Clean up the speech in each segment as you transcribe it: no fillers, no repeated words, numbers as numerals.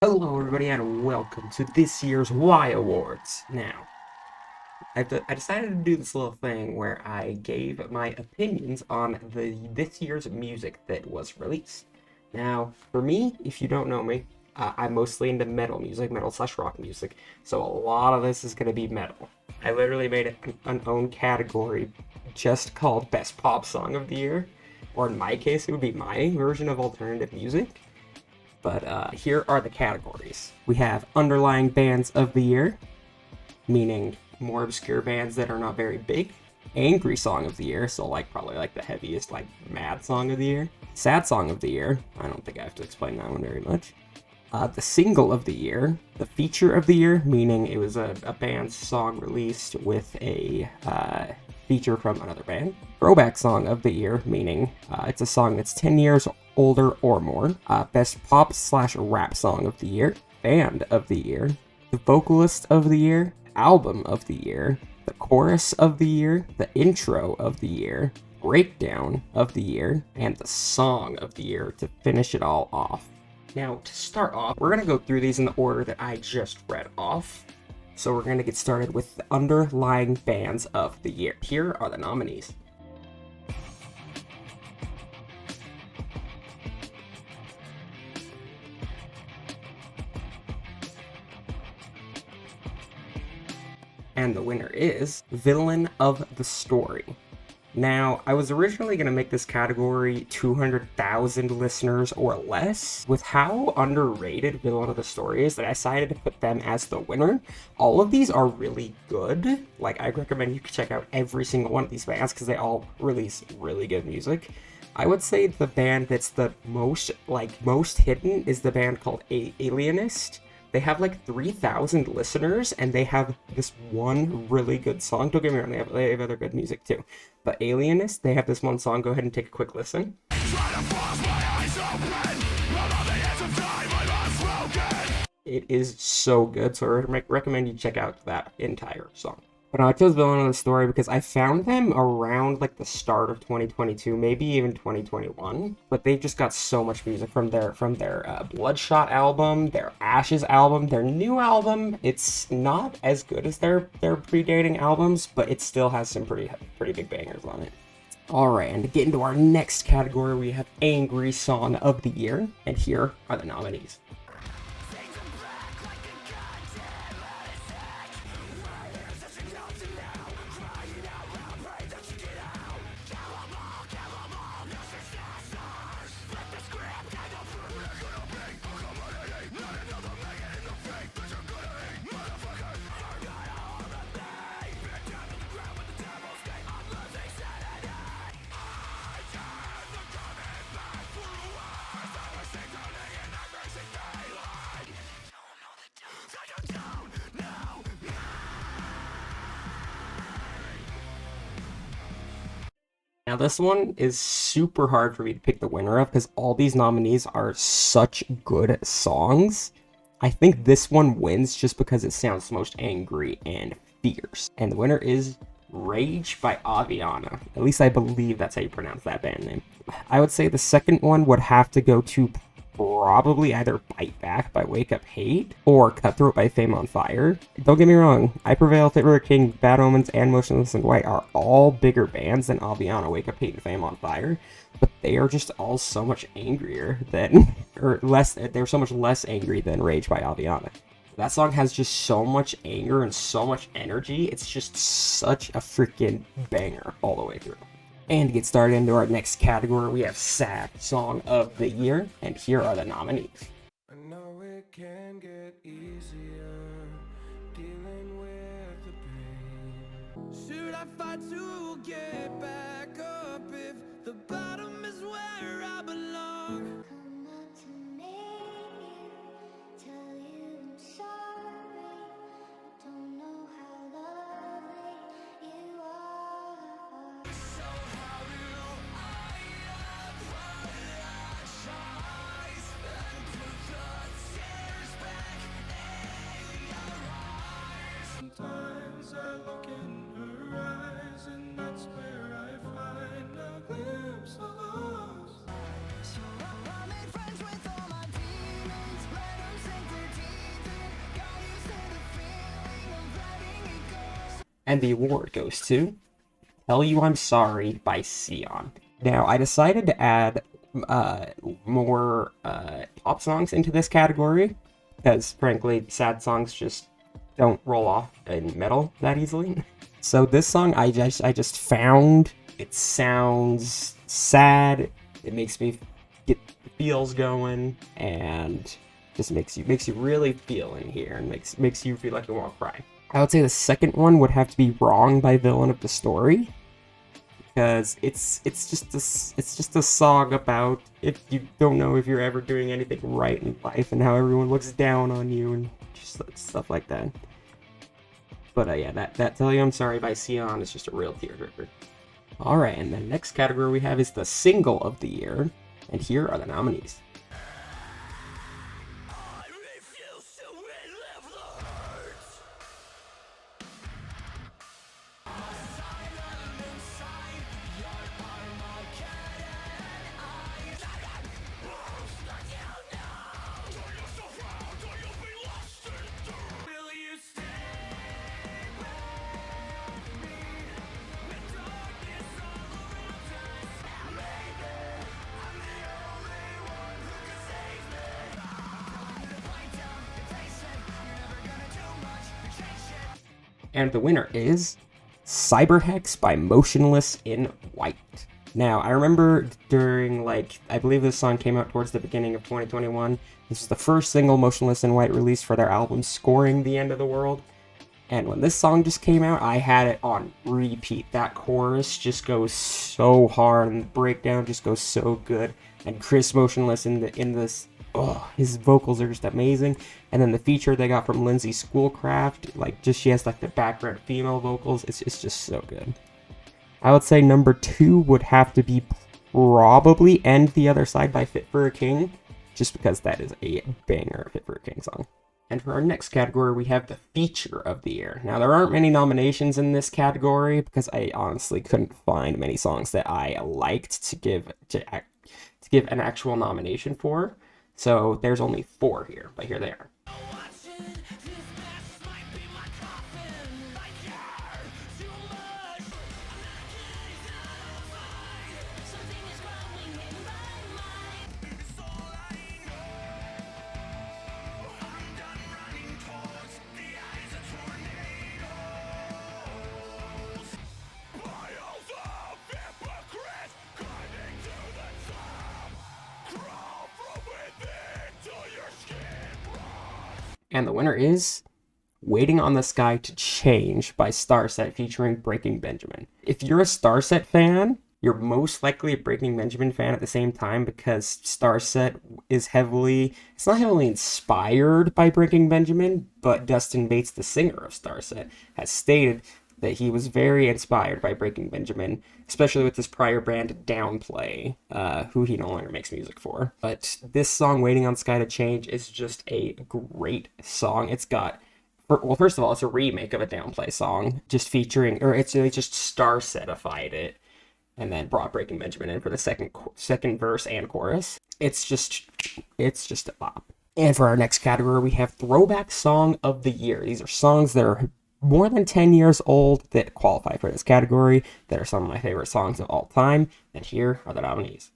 Hello, everybody, and welcome to this year's Y Awards. Now, I decided to do this little thing where I gave my opinions on this year's music that was released. Now, for me, if you don't know me, I'm mostly into metal music, metal/rock music, so a lot of this is going to be metal. I literally made an own category just called Best Pop Song of the Year, or in my case, it would be my version of alternative music. But here are the categories. We have underlying bands of the year, meaning more obscure bands that are not very big. Angry song of the year, so probably the heaviest mad song of the year. Sad song of the year. I don't think I have to explain that one very much. The single of the year. The feature of the year, meaning it was a band's song released with a feature from another band. Throwback song of the year, meaning it's a song that's 10 years older or more. Best pop/rap song of the year. Band of the year. The vocalist of the year. Album of the year. The chorus of the year. The intro of the year. Breakdown of the year. And the song of the year to finish it all off. Now, to start off, we're going to go through these in the order that I just read off. So we're going to get started with the underlying bands of the year. Here are the nominees. And the winner is Villain of the Story. Now, I was originally going to make this category 200,000 listeners or less. With how underrated Villain of the Story is, that I decided to put them as the winner. All of these are really good. I recommend you check out every single one of these bands because they all release really good music. I would say the band that's the most hidden is the band called Alienist. They have 3,000 listeners, and they have this one really good song. Don't get me wrong, they have other good music too. But Alienist, they have this one song. Go ahead and take a quick listen. It is so good, so I recommend you check out that entire song. But I chose Villain of the Story because I found them around the start of 2022, maybe even 2021. But they just got so much music from their Bloodshot album, their Ashes album, their new album. It's not as good as their predating albums, but it still has some pretty big bangers on it. Alright, and to get into our next category, we have Angry Song of the Year, and here are the nominees. Now this one is super hard for me to pick the winner of because all these nominees are such good songs. I think this one wins just because it sounds the most angry and fierce. And the winner is Rage by Aviana. At least I believe that's how you pronounce that band name. I would say the second one would have to go to probably either Bite Back by Wake Up Hate or Cutthroat by Fame on Fire. Don't get me wrong, I Prevail, Favorite King, Bad Omens, and Motionless in White are all bigger bands than Aviana, Wake Up Hate, and Fame on Fire, but they are just all so much angrier than, they're so much less angry than Rage by Aviana. That song has just so much anger and so much energy, it's just such a freaking banger all the way through. And to get started into our next category, we have Sad Song of the Year, and here are the nominees. I know it can get easier dealing with the pain. Should I fight to get back up if the bottom is where I belong? Come up to me, tell you I'm sorry. Don't know how lovely you are. So how do I apologize and put the tears back in your eyes? Sometimes I look in her eyes and that's where I find a glimpse of us. So And the award goes to Tell You I'm Sorry by Sion. Now, I decided to add more pop songs into this category because, frankly, sad songs just don't roll off in metal that easily. So this song I just found. It sounds sad. It makes me get the feels going, and just makes you really feel in here, and makes you feel like you want to cry. I would say the second one would have to be Wrong by Villain of the Story, because it's just a song about if you don't know if you're ever doing anything right in life and how everyone looks down on you and just stuff like that. But yeah, that Tell You I'm Sorry by Sion is just a real tearjerker. Alright, and the next category we have is the Single of the Year, and here are the nominees. And the winner is Cyberhex by Motionless in White. Now, I remember during, I believe this song came out towards the beginning of 2021. This was the first single Motionless in White released for their album Scoring the End of the World. And when this song just came out, I had it on repeat. That chorus just goes so hard, and the breakdown just goes so good. And Chris Motionless in this, his vocals are just amazing. And then the feature they got from Lindsay Schoolcraft, she has the background female vocals. It's just so good. I would say number 2 would have to be probably End the Other Side by Fit for a King, just because that is a banger Fit for a King song. And for our next category, we have the Feature of the Year. Now, there aren't many nominations in this category because I honestly couldn't find many songs that I liked to give an actual nomination for. So there's only 4 here, but here they are. And the winner is Waiting on the Sky to Change by Starset featuring Breaking Benjamin. If you're a Starset fan, you're most likely a Breaking Benjamin fan at the same time because Starset is it's not heavily inspired by Breaking Benjamin, but Dustin Bates, the singer of Starset, has stated that he was very inspired by Breaking Benjamin, especially with his prior band Downplay, who he no longer makes music for. But this song, Waiting on Sky to Change, is just a great song. It's got, first of all, it's a remake of a Downplay song, just Starset-ified it, and then brought Breaking Benjamin in for the second verse and chorus. It's just a bop. And for our next category, we have Throwback Song of the Year. These are songs that are more than 10 years old that qualify for this category, that are some of my favorite songs of all time, and here are the nominees.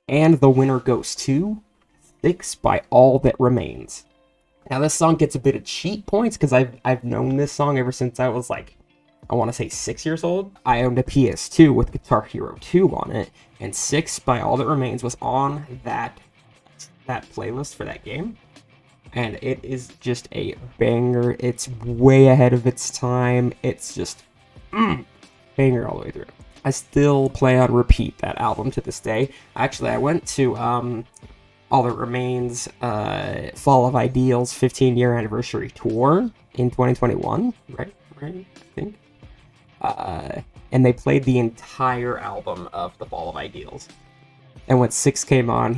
And the winner goes to Six by All That Remains. Now this song gets a bit of cheat points because I've known this song ever since I was I want to say 6 years old. I owned a PS2 with Guitar Hero 2 on it, and Six by All That Remains was on that playlist for that game. And it is just a banger. It's way ahead of its time. It's just banger all the way through. I still play on repeat that album to this day. Actually, I went to All That Remains Fall of Ideals 15-year anniversary tour in 2021, right, I think. And they played the entire album of The Fall of Ideals. And when Six came on,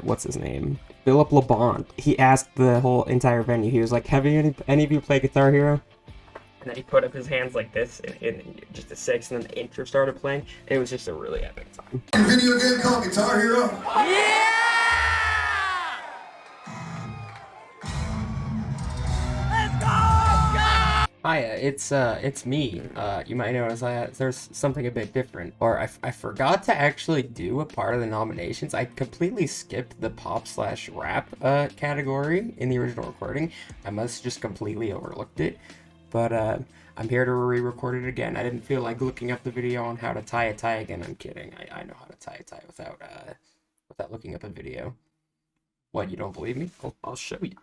what's his name? Philip LeBond. He asked the whole entire venue. He was like, "Have any of you played Guitar Hero?" And then he put up his hands like this in just a Six, and then the intro started playing. It was just a really epic time. Video game called Guitar Hero. Hiya, it's me. You might notice there's something a bit different. Or I forgot to actually do a part of the nominations. I completely skipped the pop/rap category in the original recording. I must just completely overlooked it. But I'm here to re-record it again. I didn't feel like looking up the video on how to tie a tie again. I'm kidding. I know how to tie a tie without looking up a video. What, you don't believe me? I'll show you.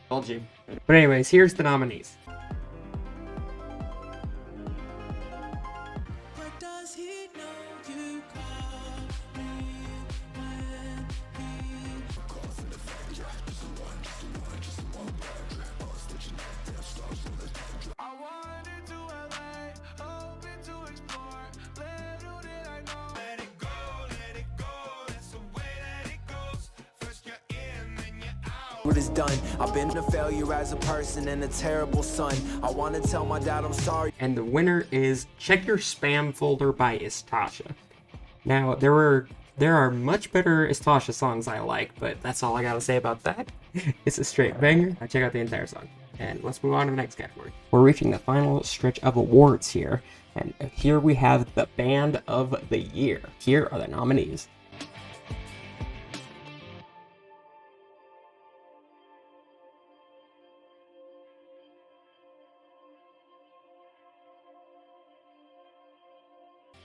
Told you. But anyways, here's the nominees. But does he know you call me when he I wanted to LA, hoping to explore. Little did I know. Let it go, that's the way that it goes. First you're in, then you're out. What is done? I've been a failure as a person and a terrible son. I want to tell my dad I'm sorry. And the winner is Check Your Spam Folder by Istasha. Now, there are much better Istasha songs I like, but that's all I gotta say about that. It's a straight banger. Check out the entire song. And let's move on to the next category. We're reaching the final stretch of awards here. And here we have the Band of the Year. Here are the nominees.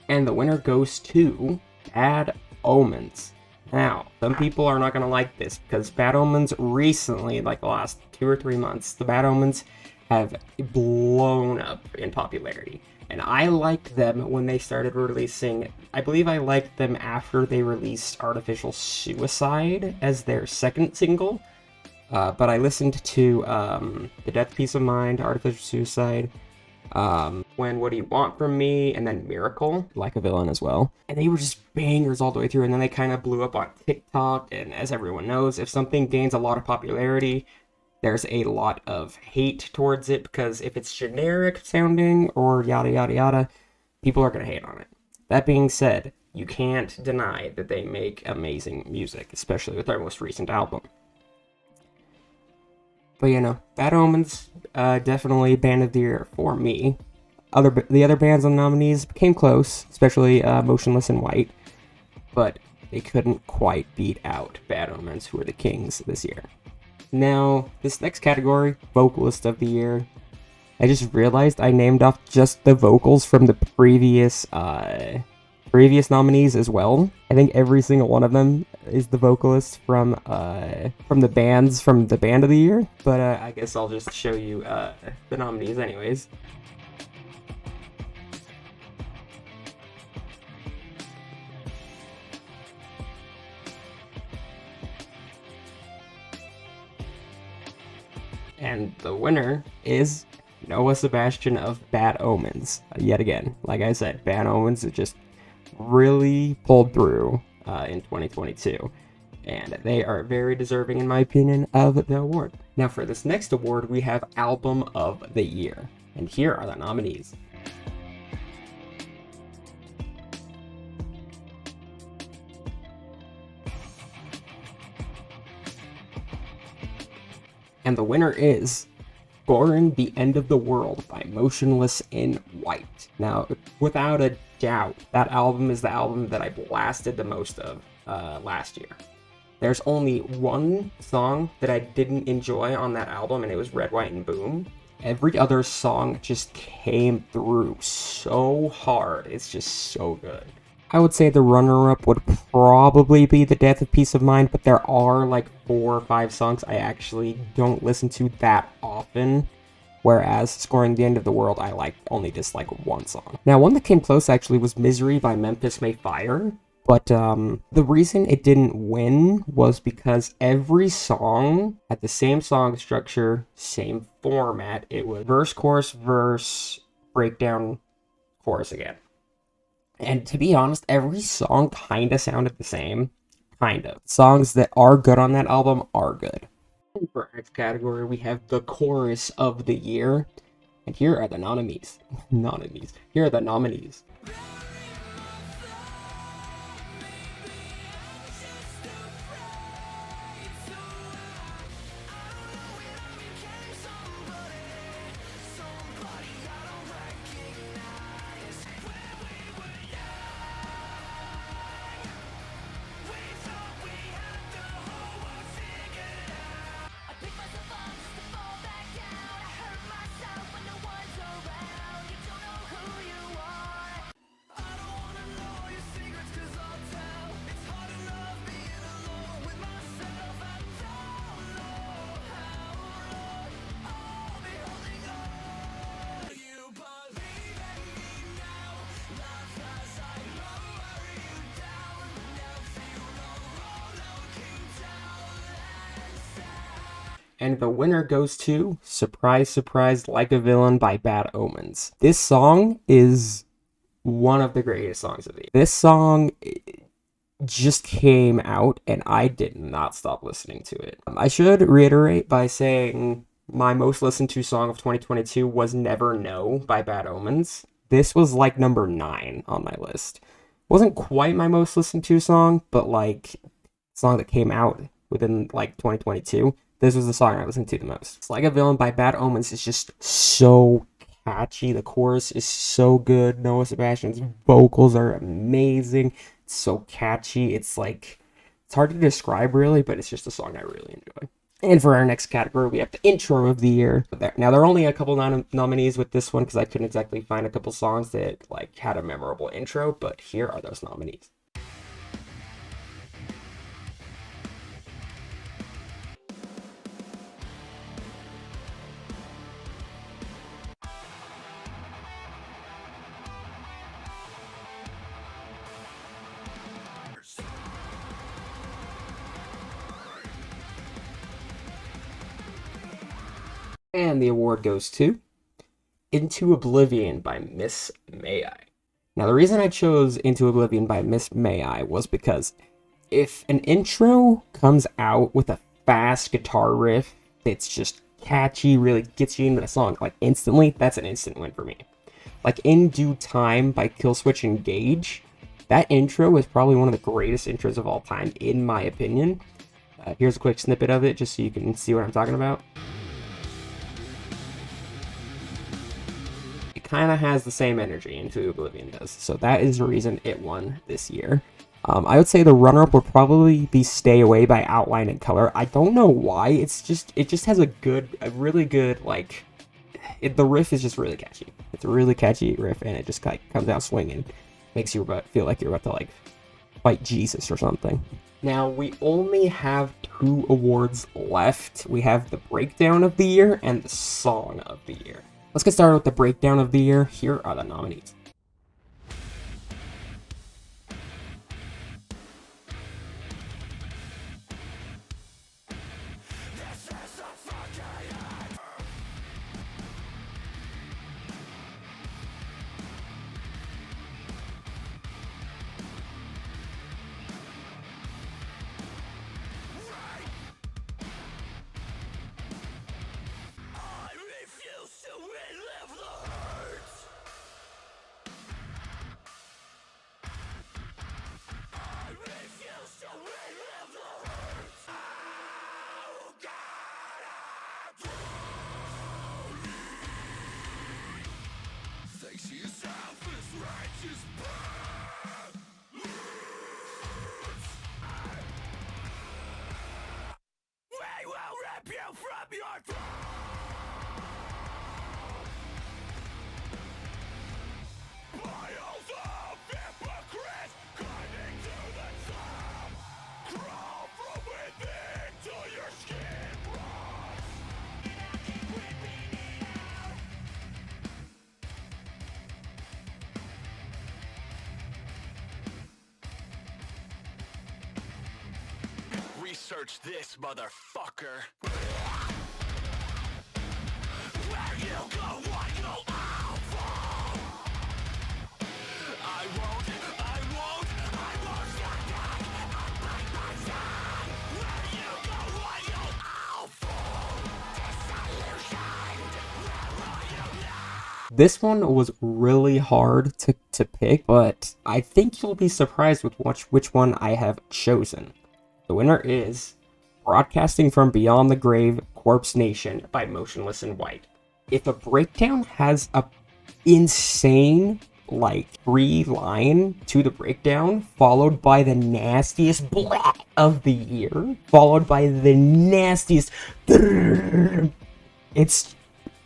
And the winner goes to Bad Omens. Now, some people are not going to like this because Bad Omens recently, like the last 2 or 3 months, the Bad Omens have blown up in popularity. And I liked them when they started releasing, I believe I liked them after they released Artificial Suicide as their second single. But I listened to The Death Piece of Mind, Artificial Suicide, When What Do You Want From Me, and then Miracle, Like a Villain as well. And they were just bangers all the way through, and then they kind of blew up on TikTok, and as everyone knows, if something gains a lot of popularity, there's a lot of hate towards it, because if it's generic sounding, or yada yada yada, people are going to hate on it. That being said, you can't deny that they make amazing music, especially with their most recent album. But you know, Bad Omens, definitely Band of the Year for me. The other bands on nominees came close, especially Motionless in White, but they couldn't quite beat out Bad Omens, who are the kings this year. Now, this next category, Vocalist of the Year, I just realized I named off just the vocals from the previous nominees as well. I think every single one of them is the vocalist from the Band of the Year, but I guess I'll just show you the nominees anyways. And the winner is Noah Sebastian of Bad Omens. Yet again, like I said, Bad Omens is just really pulled through in 2022. And they are very deserving, in my opinion, of the award. Now for this next award, we have Album of the Year. And here are the nominees. And the winner is Scoring the End of the World by Motionless in White. Now, without a doubt, that album is the album that I blasted the most of last year. There's only one song that I didn't enjoy on that album, and it was Red, White, and Boom. Every other song just came through so hard. It's just so good. I would say the runner-up would probably be The Death of Peace of Mind, but there are like 4 or 5 songs I actually don't listen to that often. Whereas Scoring the End of the World, I only dislike one song. Now, one that came close actually was Misery by Memphis May Fire. But the reason it didn't win was because every song had the same song structure, same format. It was verse, verse, breakdown, chorus again. And to be honest, every song kind of sounded the same. Kind of. Songs that are good on that album are good. For our next category, we have the chorus of the year. And here are the nominees. Here are the nominees. And the winner goes to Surprise, Surprise, Like a Villain by Bad Omens. This song is one of the greatest songs of the year. This song just came out and I did not stop listening to it. I should reiterate by saying my most listened to song of 2022 was Never Know by Bad Omens. This was like number 9 on my list. Wasn't quite my most listened to song, but like song that came out within like 2022. This was the song I listened to the most. It's Like a Villain by Bad Omens is just so catchy. The chorus is so good. Noah Sebastian's vocals are amazing. It's so catchy. It's like, it's hard to describe really, but it's just a song I really enjoy. And for our next category, we have the intro of the year. Now, there are only a couple nominees with this one because I couldn't exactly find a couple songs that like had a memorable intro, but here are those nominees. And the award goes to Into Oblivion by Miss May I. Now, the reason I chose Into Oblivion by Miss May I was because if an intro comes out with a fast guitar riff that's just catchy, really gets you into the song, like instantly, that's an instant win for me. Like In Due Time by Killswitch Engage, that intro is probably one of the greatest intros of all time, in my opinion. Here's a quick snippet of it, just so you can see what I'm talking about. Kind of has the same energy Into Oblivion does, so that is the reason it won this year. I would say the runner-up would probably be Stay Away by Outline and Color. I don't know why, it just has a really good, like, the riff is just really catchy. It's a really catchy riff, and it just like comes out swinging, makes you feel like you're about to like fight Jesus or something. Now, we only have 2 awards left. We have the Breakdown of the Year and the Song of the Year. Let's get started with the Breakdown of the Year. Here are the nominees. search this motherfucker. Where you go, what you'll all fall. I won't stand back and break my side. Where you go, what you'll all fall. Disillusioned, where are you now? This one was really hard to pick, but I think you'll be surprised with which one I have chosen. The winner is Broadcasting from Beyond the Grave, Corpse Nation by Motionless in White. If a breakdown has a insane, like, 3-line to the breakdown, followed by the nastiest blah of the year, followed by the nastiest it's,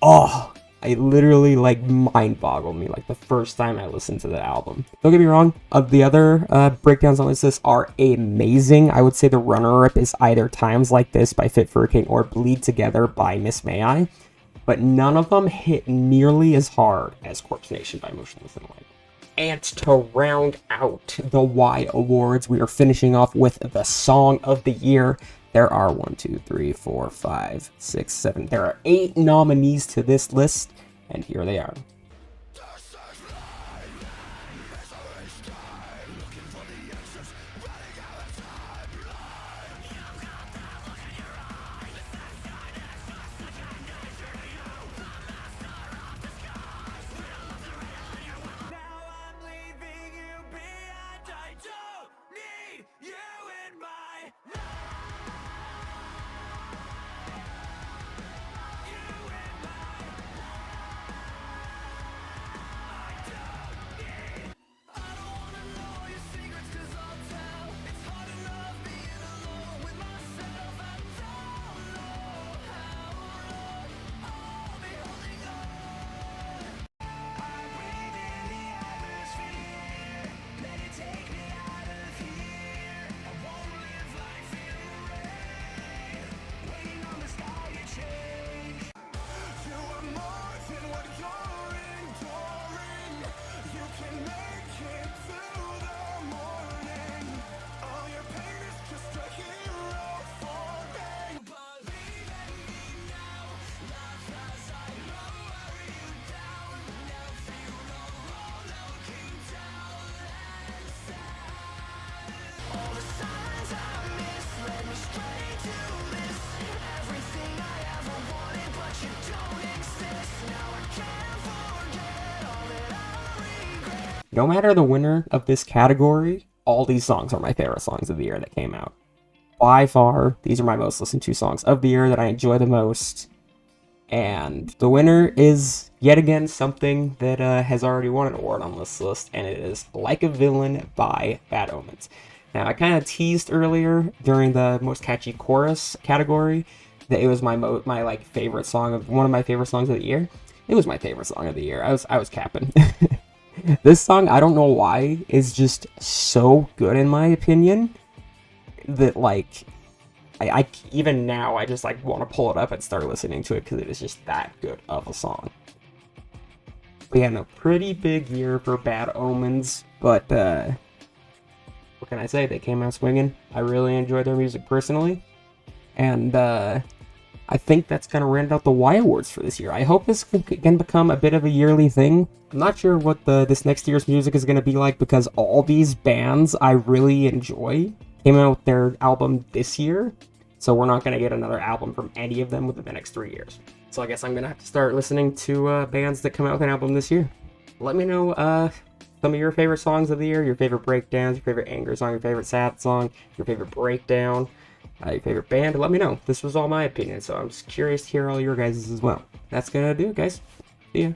oh, it literally, like, mind-boggled me, like, the first time I listened to the album. Don't get me wrong, the other breakdowns on this list are amazing. I would say the runner-up is either Times Like This by Fit for a King or Bleed Together by Miss May I, but none of them hit nearly as hard as Corpse Nation by Motionless in White. And to round out the Y Awards, we are finishing off with the Song of the Year. There are 1, 2, 3, 4, 5, 6, 7. There are 8 nominees to this list, and here they are. No matter the winner of this category, all these songs are my favorite songs of the year that came out. By far, these are my most listened to songs of the year that I enjoy the most. And the winner is, yet again, something that has already won an award on this list, and it is Like a Villain by Bad Omens. Now, I kind of teased earlier during the most catchy chorus category that it was my like favorite song of one of my favorite songs of the year. It was my favorite song of the year. I was capping. This song, I don't know why, is just so good in my opinion that, like, I even now I just like want to pull it up and start listening to it because it is just that good of a song. We had a pretty big year for Bad Omens, but what can I say? They came out swinging. I really enjoyed their music personally, and I think that's going to round out the Y Awards for this year. I hope this can become a bit of a yearly thing. I'm not sure what this next year's music is going to be like because all these bands I really enjoy came out with their album this year. So we're not going to get another album from any of them within the next 3 years. So I guess I'm going to have to start listening to bands that come out with an album this year. Let me know some of your favorite songs of the year, your favorite breakdowns, your favorite anger song, your favorite sad song, your favorite breakdown. Your favorite band, let me know. This was all my opinion, so I'm just curious to hear all your guys' as well. That's gonna do it, guys. See ya.